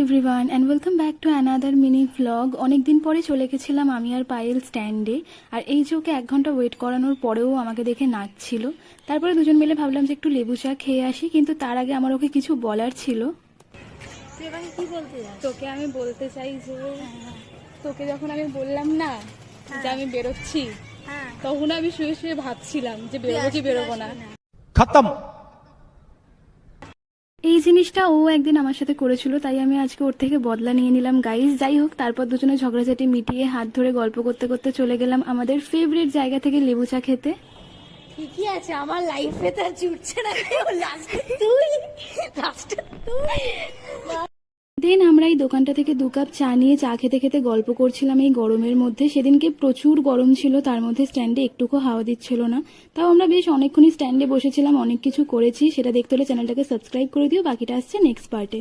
Everyone and welcome back to another mini vlog. অনেকদিন পরে চলে গেছিলাম আমি আর পায়েল স্ট্যান্ডে। আর এই যে ওকে 1 ঘন্টা ওয়েট করানোর পরেও আমাকে দেখে নাচছিল। তারপরে দুজন মিলে ভাবলাম যে একটু লেবু চা খেয়ে আসি, কিন্তু তার আগে আমার ওকে কিছু বলার ছিল। তোকে আমি বলতে চাই যে তোকে যখন আমি বললাম না যে আমি বেরোচ্ছি, তখন আমি শুয়ে শুয়ে ভাবছিলাম যে বেরোবো কি বেরোবো না। খতম। এই জিনিসটা ও একদিন আমার সাথে করেছিল, তাই আমি আজকে ওর থেকে বদলা নিয়ে নিলাম গাইস। যাই হোক, তারপর দুজনে ঝগড়াঝাটি মিটিয়ে হাত ধরে গল্প করতে করতে চলে গেলাম আমাদের ফেভারিট জায়গা থেকে লেবু চা খেতে। ঠিকই আছে, আমার লাইফে তো জুটছে না, তুই দেন আমরা এই দোকানটা থেকে 2 কাপ চা নিয়ে চা খেতে খেতে গল্প করছিলাম এই গরমের মধ্যে। সেদিনকে প্রচুর গরম ছিল, তার মধ্যে স্ট্যান্ডে একটুকু হাওয়া দিচ্ছিল না। তাও আমরা বেশ অনেকক্ষণই স্ট্যান্ডে বসেছিলাম, অনেক কিছু করেছি। সেটা দেখতে হলে চ্যানেলটাকে সাবস্ক্রাইব করে দিও। বাকিটা আসছে নেক্সট পার্টে।